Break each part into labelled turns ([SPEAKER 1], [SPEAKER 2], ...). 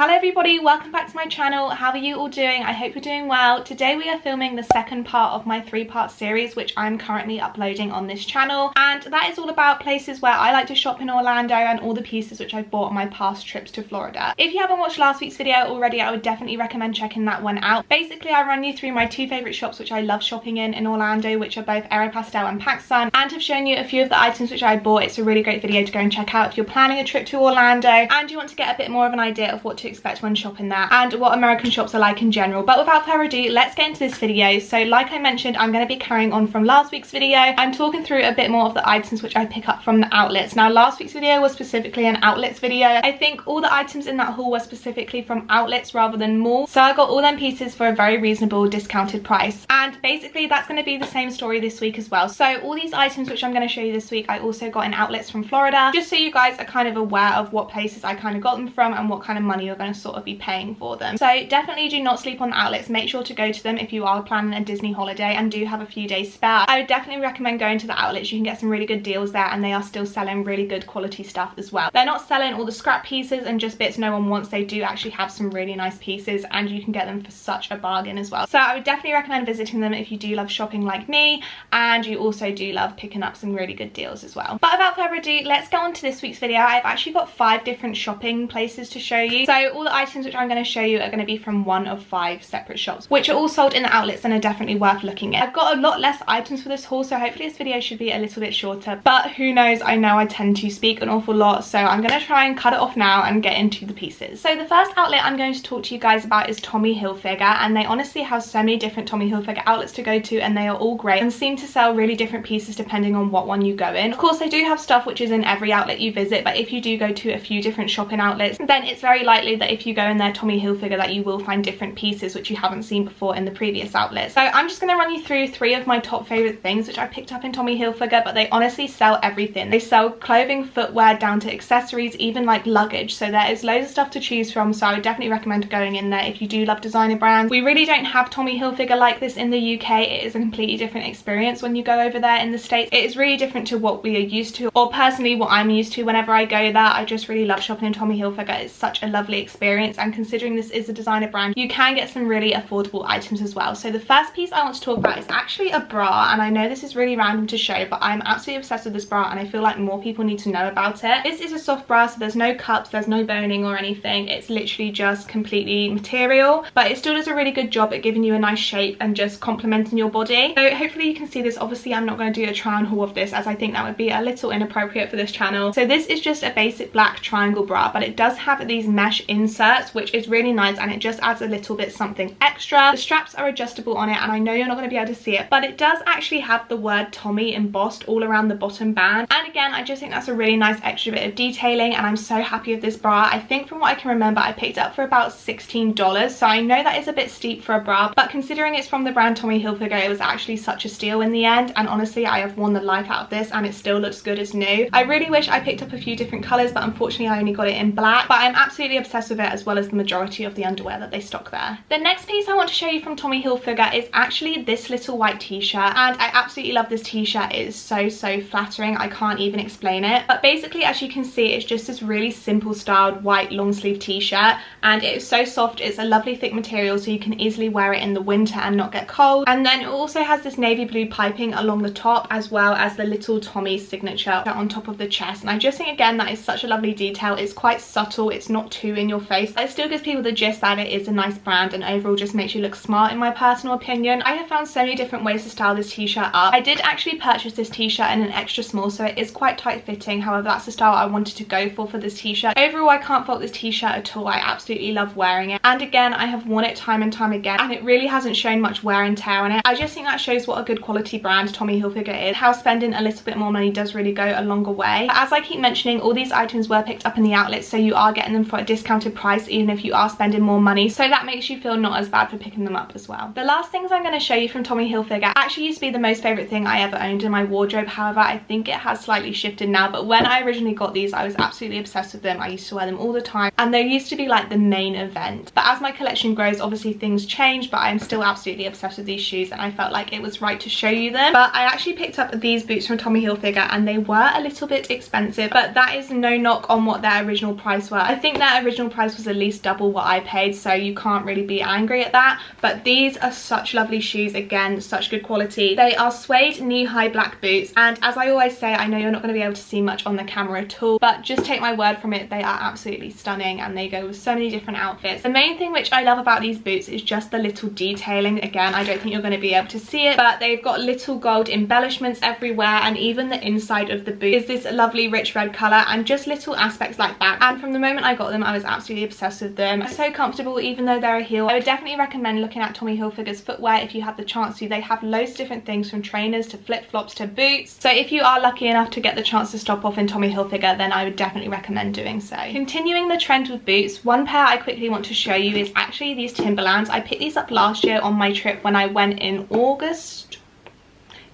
[SPEAKER 1] Hello everybody, welcome back to my channel. How are you all doing? I hope you're doing well. Today we are filming the second part of my 3-part series which I'm currently uploading on this channel, and that is all about places where I like to shop in Orlando and all the pieces which I've bought on my past trips to Florida. If you haven't watched last week's video already, I would definitely recommend checking that one out. Basically, I run you through my 2 favourite shops which I love shopping in Orlando, which are both Aeropostale and PacSun, and have shown you a few of the items which I bought. It's a really great video to go and check out if you're planning a trip to Orlando and you want to get a bit more of an idea of what to expect when shopping there and what American shops are like in general. But without further ado, let's get into this video. So like I mentioned, I'm going to be carrying on from last week's video. I'm talking through a bit more of the items which I pick up from the outlets. Now last week's video was specifically an outlets video. I think all the items in that haul were specifically from outlets rather than malls, so I got all them pieces for a very reasonable discounted price, and basically that's going to be the same story this week as well. So all these items which I'm going to show you this week I also got in outlets from Florida, just so you guys are kind of aware of what places I kind of got them from and what kind of money you're going to sort of be paying for them. So definitely do not sleep on the outlets. Make sure to go to them if you are planning a Disney holiday and do have a few days spare. I would definitely recommend going to the outlets. You can get some really good deals there, and they are still selling really good quality stuff as well. They're not selling all the scrap pieces and just bits no one wants. They do actually have some really nice pieces and you can get them for such a bargain as well. So I would definitely recommend visiting them if you do love shopping like me and you also do love picking up some really good deals as well. But without further ado, let's go on to this week's video. I've actually got 5 different shopping places to show you. So all the items which I'm going to show you are going to be from one of 5 separate shops, which are all sold in the outlets and are definitely worth looking at. I've got a lot less items for this haul, so hopefully this video should be a little bit shorter, but who knows, I know I tend to speak an awful lot, so I'm going to try and cut it off now and get into the pieces. So the first outlet I'm going to talk to you guys about is Tommy Hilfiger, and they honestly have so many different Tommy Hilfiger outlets to go to, and they are all great and seem to sell really different pieces depending on what one you go in. Of course, they do have stuff which is in every outlet you visit, but if you do go to a few different shopping outlets, then it's very likely that if you go in their Tommy Hilfiger that you will find different pieces which you haven't seen before in the previous outlets. So I'm just going to run you through 3 of my top favourite things which I picked up in Tommy Hilfiger, but they honestly sell everything. They sell clothing, footwear, down to accessories, even like luggage, so there is loads of stuff to choose from. So I would definitely recommend going in there if you do love designer brands. We really don't have Tommy Hilfiger like this in the UK. It is a completely different experience when you go over there in the States. It is really different to what we are used to, or personally what I'm used to whenever I go there. I just really love shopping in Tommy Hilfiger. It's such a lovely experience, and considering this is a designer brand, you can get some really affordable items as well. So the first piece I want to talk about is actually a bra, and I know this is really random to show, but I'm absolutely obsessed with this bra and I feel like more people need to know about it. This is a soft bra, so there's no cups, there's no boning or anything. It's literally just completely material, but it still does a really good job at giving you a nice shape and just complementing your body. So hopefully you can see this. Obviously I'm not going to do a try on haul of this as I think that would be a little inappropriate for this channel. So this is just a basic black triangle bra, but it does have these mesh inserts which is really nice, and it just adds a little bit something extra. The straps are adjustable on it, and I know you're not going to be able to see it, but it does actually have the word Tommy embossed all around the bottom band, and again I just think that's a really nice extra bit of detailing, and I'm so happy with this bra. I think from what I can remember I picked it up for about $16, so I know that is a bit steep for a bra, but considering it's from the brand Tommy Hilfiger, it was actually such a steal in the end, and honestly I have worn the life out of this and it still looks good as new. I really wish I picked up a few different colours, but unfortunately I only got it in black, but I'm absolutely obsessed with it, as well as the majority of the underwear that they stock there. The next piece I want to show you from Tommy Hilfiger is actually this little white t-shirt, and I absolutely love this t-shirt. It is so flattering, I can't even explain it. But basically, as you can see, it's just this really simple styled white long sleeve t-shirt, and it is so soft. It's a lovely thick material, so you can easily wear it in the winter and not get cold. And then it also has this navy blue piping along the top, as well as the little Tommy signature on top of the chest, and I just think again that is such a lovely detail. It's quite subtle, it's not too in your face. It still gives people the gist that it is a nice brand, and overall just makes you look smart in my personal opinion. I have found so many different ways to style this t-shirt up. I did actually purchase this t-shirt in an extra small, so it is quite tight fitting. However, that's the style I wanted to go for this t-shirt. Overall, I can't fault this t-shirt at all. I absolutely love wearing it, and again I have worn it time and time again, and it really hasn't shown much wear and tear on it. I just think that shows what a good quality brand Tommy Hilfiger is, how spending a little bit more money does really go a longer way. But as I keep mentioning, all these items were picked up in the outlets, so you are getting them for a discounted price even if you are spending more money, so that makes you feel not as bad for picking them up as well. The last things I'm going to show you from Tommy Hilfiger actually used to be the most favourite thing I ever owned in my wardrobe. However, I think it has slightly shifted now, but when I originally got these I was absolutely obsessed with them. I used to wear them all the time, and they used to be like the main event. But as my collection grows, obviously things change, but I'm still absolutely obsessed with these shoes, and I felt like it was right to show you them. But I actually picked up these boots from Tommy Hilfiger, and they were a little bit expensive, but that is no knock on what their original price were. I think their original original price was at least double what I paid, so you can't really be angry at that. But these are such lovely shoes, again, such good quality. They are suede knee-high black boots, and as I always say, I know you're not going to be able to see much on the camera at all, but just take my word from it, they are absolutely stunning and they go with so many different outfits. The main thing which I love about these boots is just the little detailing. Again, I don't think you're going to be able to see it, but they've got little gold embellishments everywhere, and even the inside of the boot is this lovely rich red colour, and just little aspects like that. And from the moment I got them, I was absolutely obsessed with them. They're so comfortable even though they're a heel. I would definitely recommend looking at Tommy Hilfiger's footwear if you have the chance to. They have loads of different things, from trainers to flip-flops to boots. So if you are lucky enough to get the chance to stop off in Tommy Hilfiger, then I would definitely recommend doing so. Continuing the trend with boots, one pair I quickly want to show you is actually these Timberlands. I picked these up last year on my trip when I went in August.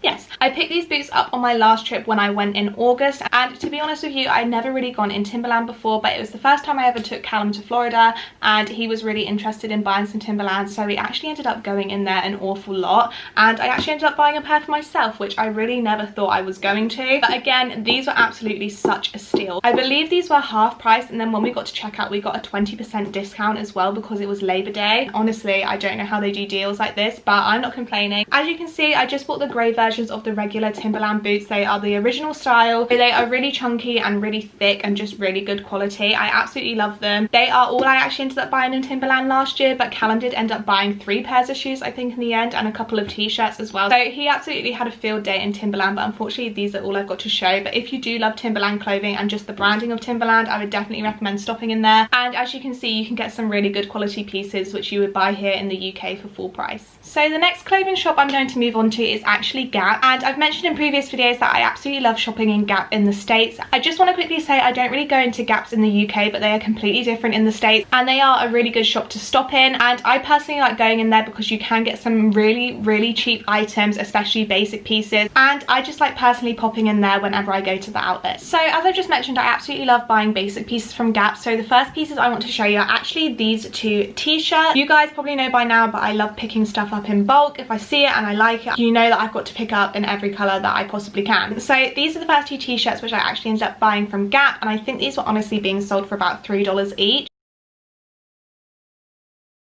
[SPEAKER 1] Yes, I picked these boots up on my last trip when I went in August, and to be honest with you, I'd never really gone in Timberland before, but it was the first time I ever took Callum to Florida, and he was really interested in buying some Timberlands, so we actually ended up going in there an awful lot, and I actually ended up buying a pair for myself, which I really never thought I was going to. But again, these were absolutely such a steal. I believe these were half price, and then when we got to checkout, we got a 20% discount as well because it was Labor Day. Honestly, I don't know how they do deals like this, but I'm not complaining. As you can see, I just bought the grey versions of the regular Timberland boots. They are the original style. They are really chunky and really thick and just really good quality. I absolutely love them. They are all I actually ended up buying in Timberland last year, but Callum did end up buying 3 pairs of shoes I think in the end, and a couple of t-shirts as well. So he absolutely had a field day in Timberland, but unfortunately these are all I've got to show. But if you do love Timberland clothing and just the branding of Timberland, I would definitely recommend stopping in there. And as you can see, you can get some really good quality pieces which you would buy here in the UK for full price. So the next clothing shop I'm going to move on to is actually Gap, and I've mentioned in previous videos that I absolutely love shopping in Gap in the States. I just want to quickly say I don't really go into Gaps in the UK, but they are completely different in the States, and they are a really good shop to stop in. And I personally like going in there because you can get some really cheap items, especially basic pieces, and I just like personally popping in there whenever I go to the outlet. So as I just mentioned, I absolutely love buying basic pieces from Gap. So the first pieces I want to show you are actually these 2 t-shirts. You guys probably know by now, but I love picking stuff up in bulk. If I see it and I like it, you know that I've got to pick up in every colour that I possibly can. So these are the first 2 t-shirts which I actually ended up buying from Gap, and I think these were honestly being sold for about $3 each.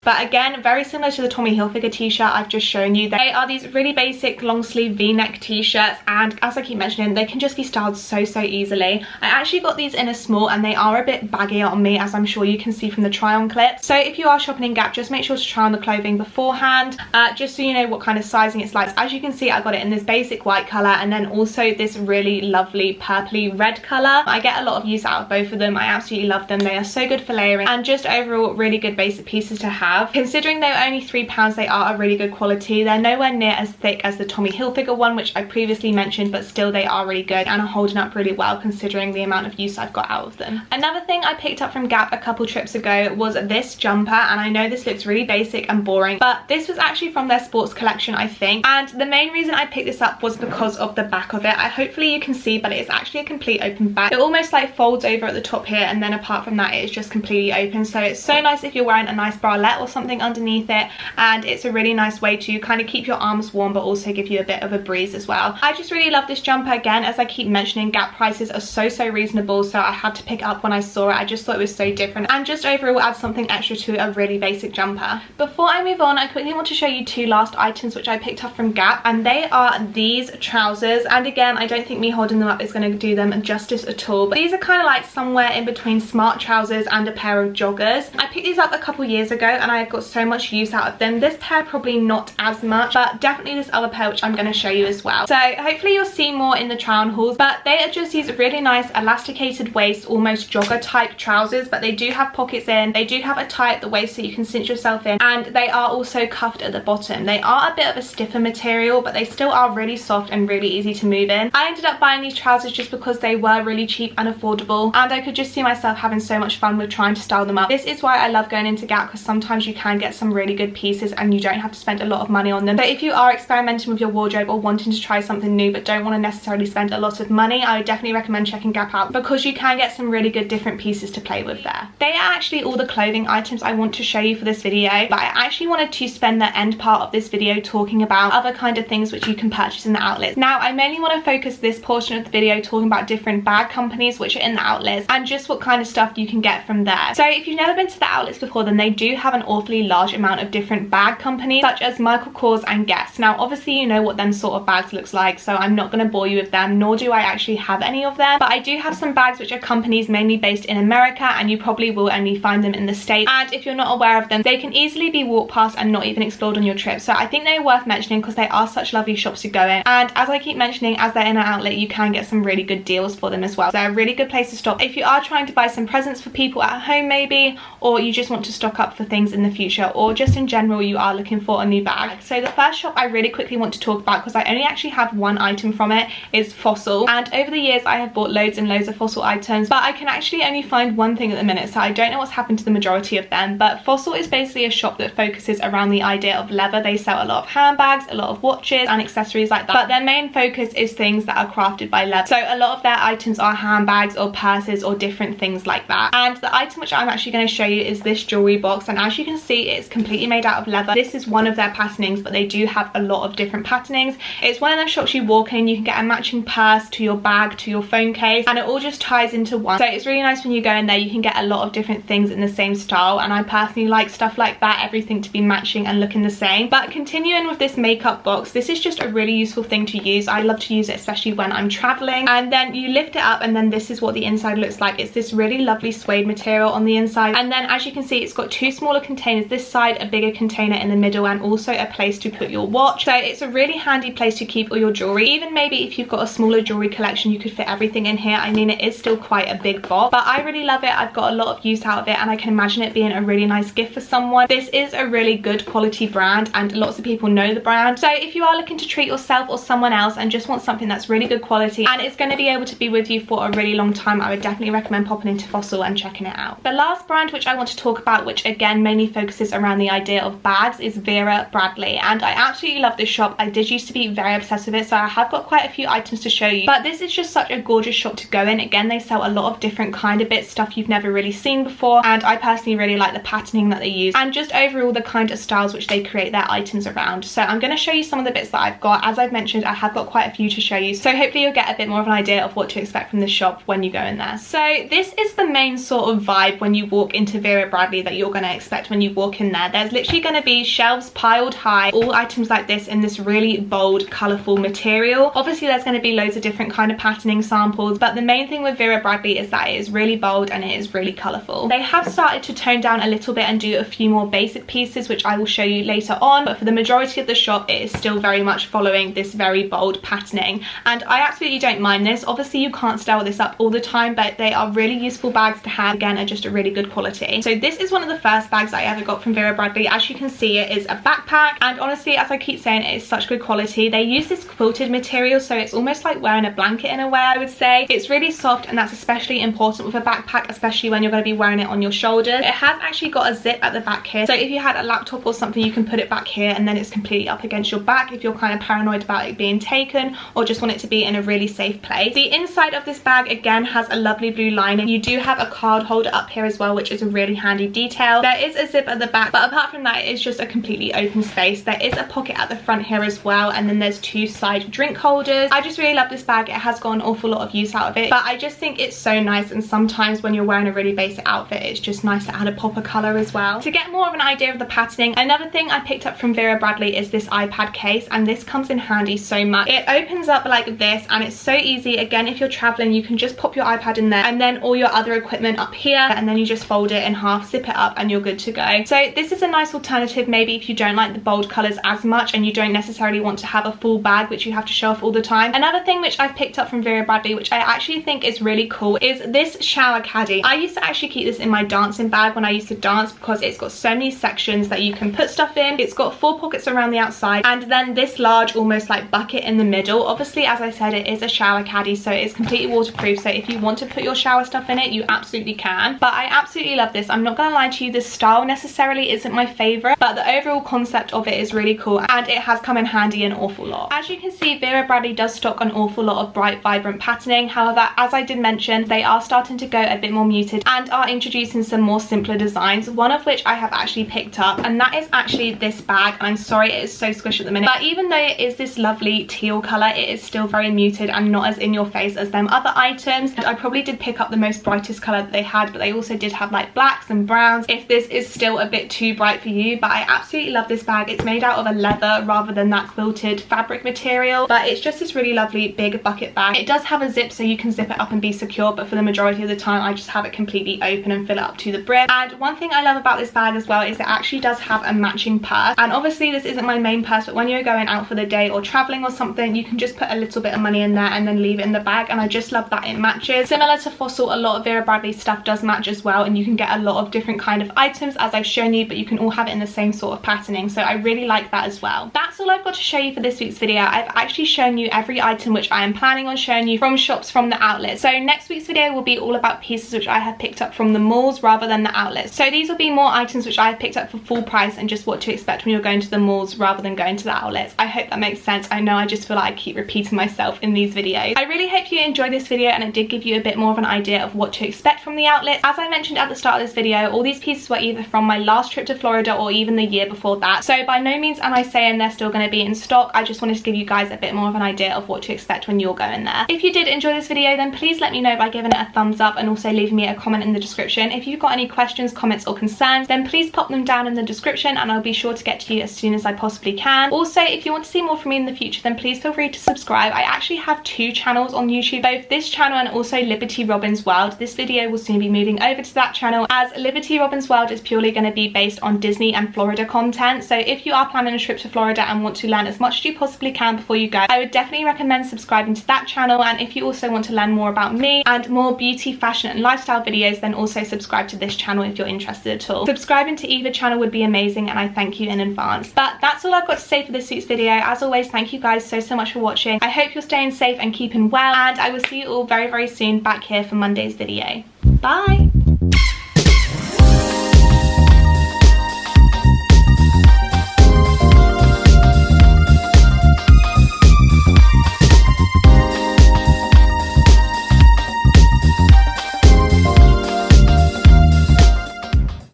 [SPEAKER 1] But again, very similar to the Tommy Hilfiger t-shirt I've just shown you. They are these really basic long sleeve v-neck t-shirts, and as I keep mentioning, they can just be styled so easily. I actually got these in a small, and they are a bit baggier on me, as I'm sure you can see from the try on clip. So if you are shopping in Gap, just make sure to try on the clothing beforehand, just so you know what kind of sizing it's like. As you can see, I got it in this basic white colour, and then also this really lovely purpley red colour. I get a lot of use out of both of them. I absolutely love them. They are so good for layering, and just overall really good basic pieces to have. Considering they were only £3, they are a really good quality. They're nowhere near as thick as the Tommy Hilfiger one, which I previously mentioned, but still they are really good and are holding up really well considering the amount of use I've got out of them. Another thing I picked up from Gap a couple trips ago was this jumper, and I know this looks really basic and boring, but this was actually from their sports collection, I think, and the main reason I picked this up was because of the back of it. Hopefully you can see, but it is actually a complete open back. It almost like folds over at the top here, and then apart from that it is just completely open, so it's so nice if you're wearing a nice bralette or something underneath it, and it's a really nice way to kind of keep your arms warm but also give you a bit of a breeze as well. I just really love this jumper. Again, as I keep mentioning, Gap prices are so reasonable, so I had to pick it up when I saw it. I just thought it was so different and just overall add something extra to a really basic jumper. Before I move on, I quickly want to show you 2 last items which I picked up from Gap, and they are these trousers. And again, I don't think me holding them up is going to do them justice at all, but these are kind of like somewhere in between smart trousers and a pair of joggers. I picked these up a couple years ago and I've got so much use out of them. This pair probably not as much, but definitely this other pair which I'm going to show you as well. So hopefully you'll see more in the try on hauls, but they are just these really nice elasticated waist, almost jogger type trousers, but they do have pockets in. They do have a tie at the waist so you can cinch yourself in, and they are also cuffed at the bottom. They are a bit of a stiffer material, but they still are really soft and really easy to move in. I ended up buying these trousers just because they were really cheap and affordable, and I could just see myself having so much fun with trying to style them up. This is why I love going into Gap, because sometimes brands you can get some really good pieces and you don't have to spend a lot of money on them. So if you are experimenting with your wardrobe or wanting to try something new but don't want to necessarily spend a lot of money, I would definitely recommend checking Gap out because you can get some really good different pieces to play with there. They are actually all the clothing items I want to show you for this video, but I actually wanted to spend the end part of this video talking about other kind of things which you can purchase in the outlets. Now I mainly want to focus this portion of the video talking about different bag companies which are in the outlets and just what kind of stuff you can get from there. So if you've never been to the outlets before, then they do have an awfully large amount of different bag companies such as Michael Kors and Guess. Now obviously you know what them sort of bags looks like, so I'm not going to bore you with them, nor do I actually have any of them, but I do have some bags which are companies mainly based in America, and you probably will only find them in the States, and if you're not aware of them, they can easily be walked past and not even explored on your trip. So I think they're worth mentioning because they are such lovely shops to go in, and as I keep mentioning, as they're in an outlet you can get some really good deals for them as well. So they're a really good place to stop if you are trying to buy some presents for people at home maybe, or you just want to stock up for things in the future, or just in general you are looking for a new bag. So the first shop I really quickly want to talk about, because I only actually have one item from it, is Fossil, and over the years I have bought loads and loads of Fossil items, but I can actually only find one thing at the minute, so I don't know what's happened to the majority of them. But Fossil is basically a shop that focuses around the idea of leather. They sell a lot of handbags, a lot of watches and accessories like that, but their main focus is things that are crafted by leather. So a lot of their items are handbags or purses or different things like that. And the item which I'm actually going to show you is this jewelry box, and as you can see it's completely made out of leather. This is one of their patternings, but they do have a lot of different patternings. It's one of them shops you walk in, you can get a matching purse to your bag to your phone case, and it all just ties into one. So it's really nice when you go in there, you can get a lot of different things in the same style, and I personally like stuff like that, everything to be matching and looking the same. But continuing with this makeup box, this is just a really useful thing to use. I love to use it especially when I'm traveling. And then you lift it up and then this is what the inside looks like. It's this really lovely suede material on the inside, and then as you can see it's got two smaller containers this side, a bigger container in the middle, and also a place to put your watch. So it's a really handy place to keep all your jewelry. Even maybe if you've got a smaller jewelry collection you could fit everything in here. I mean, it is still quite a big box, but I really love it. I've got a lot of use out of it and I can imagine it being a really nice gift for someone. This is a really good quality brand and lots of people know the brand. So if you are looking to treat yourself or someone else and just want something that's really good quality and it's going to be able to be with you for a really long time, I would definitely recommend popping into Fossil and checking it out. The last brand which I want to talk about, which again mainly focuses around the idea of bags, is Vera Bradley, and I absolutely love this shop. I did used to be very obsessed with it, so I have got quite a few items to show you, but this is just such a gorgeous shop to go in. Again, they sell a lot of different kind of bits, stuff you've never really seen before, and I personally really like the patterning that they use and just overall the kind of styles which they create their items around. So I'm going to show you some of the bits that I've got. As I've mentioned, I have got quite a few to show you, so hopefully you'll get a bit more of an idea of what to expect from this shop when you go in there. So this is the main sort of vibe when you walk into Vera Bradley that you're going to expect when you walk in there. There's literally going to be shelves piled high, all items like this in this really bold colourful material. Obviously there's going to be loads of different kind of patterning samples, but the main thing with Vera Bradley is that it is really bold and it is really colourful. They have started to tone down a little bit and do a few more basic pieces which I will show you later on, but for the majority of the shop it is still very much following this very bold patterning, and I absolutely don't mind this. Obviously you can't style this up all the time, but they are really useful bags to have, again, are just a really good quality. So this is one of the first bags I ever got from Vera Bradley. As you can see, it is a backpack, and honestly, as I keep saying, it is such good quality. They use this quilted material, so it's almost like wearing a blanket in a way, I would say. It's really soft, and that's especially important with a backpack, especially when you're going to be wearing it on your shoulders. It has actually got a zip at the back here, so if you had a laptop or something, you can put it back here and then it's completely up against your back if you're kind of paranoid about it being taken or just want it to be in a really safe place. The inside of this bag again has a lovely blue lining. You do have a card holder up here as well, which is a really handy detail. There is a zip at the back, but apart from that, it is just a completely open space. There is a pocket at the front here as well, and then there's two side drink holders. I just really love this bag. It has got an awful lot of use out of it, but I just think it's so nice, and sometimes when you're wearing a really basic outfit, it's just nice to add a pop of colour as well. To get more of an idea of the patterning, another thing I picked up from Vera Bradley is this iPad case, and this comes in handy so much. It opens up like this and it's so easy. Again, if you're traveling, you can just pop your iPad in there and then all your other equipment up here, and then you just fold it in half, zip it up, and you're good to go. So this is a nice alternative maybe if you don't like the bold colours as much and you don't necessarily want to have a full bag which you have to show off all the time. Another thing which I've picked up from Vera Bradley, which I actually think is really cool, is this shower caddy. I used to actually keep this in my dancing bag when I used to dance because it's got so many sections that you can put stuff in. It's got 4 pockets around the outside and then this large almost like bucket in the middle. Obviously, as I said, it is a shower caddy, so it's completely waterproof, so if you want to put your shower stuff in it, you absolutely can. But I absolutely love this. I'm not gonna lie to you, the style style necessarily isn't my favourite, but the overall concept of it is really cool and it has come in handy an awful lot. As you can see, Vera Bradley does stock an awful lot of bright, vibrant patterning. However, as I did mention, they are starting to go a bit more muted and are introducing some more simpler designs, one of which I have actually picked up, and that is actually this bag. And I'm sorry it is so squishy at the minute, but even though it is this lovely teal colour, it is still very muted and not as in your face as them other items. And I probably did pick up the most brightest colour that they had, but they also did have like blacks and browns if this is still a bit too bright for you. But I absolutely love this bag. It's made out of a leather rather than that quilted fabric material, but it's just this really lovely big bucket bag. It does have a zip so you can zip it up and be secure, but for the majority of the time I just have it completely open and fill it up to the brim. And one thing I love about this bag as well is it actually does have a matching purse, and obviously this isn't my main purse, but when you're going out for the day or traveling or something, you can just put a little bit of money in there and then leave it in the bag, and I just love that it matches. Similar to Fossil, a lot of Vera Bradley stuff does match as well, and you can get a lot of different kind of items as I've shown you, but you can all have it in the same sort of patterning, so I really like that as well. That's all I've got to show you for this week's video. I've actually shown you every item which I am planning on showing you from shops from the outlets. So next week's video will be all about pieces which I have picked up from the malls rather than the outlets. So these will be more items which I have picked up for full price and just what to expect when you're going to the malls rather than going to the outlets. I hope that makes sense. I know I just feel like I keep repeating myself in these videos. I really hope you enjoyed this video and it did give you a bit more of an idea of what to expect from the outlets. As I mentioned at the start of this video, all these pieces were either from my last trip to Florida or even the year before that. So by no means am I saying they're still going to be in stock. I just wanted to give you guys a bit more of an idea of what to expect when you're going there. If you did enjoy this video, then please let me know by giving it a thumbs up and also leaving me a comment in the description. If you've got any questions, comments or concerns, then please pop them down in the description and I'll be sure to get to you as soon as I possibly can. Also, if you want to see more from me in the future, then please feel free to subscribe. I actually have 2 channels on YouTube, both this channel and also LibertyRobyn's World. This video will soon be moving over to that channel, as LibertyRobyn's World is purely going to be based on Disney and Florida content. So if you are planning a trip to Florida and want to learn as much as you possibly can before you go, I would definitely recommend subscribing to that channel. And if you also want to learn more about me and more beauty, fashion and lifestyle videos, then also subscribe to this channel if you're interested at all. Subscribing to either channel would be amazing and I thank you in advance. But that's all I've got to say for this week's video. As always, thank you guys so much for watching. I hope you're staying safe and keeping well, and I will see you all very soon back here for Monday's video. Bye!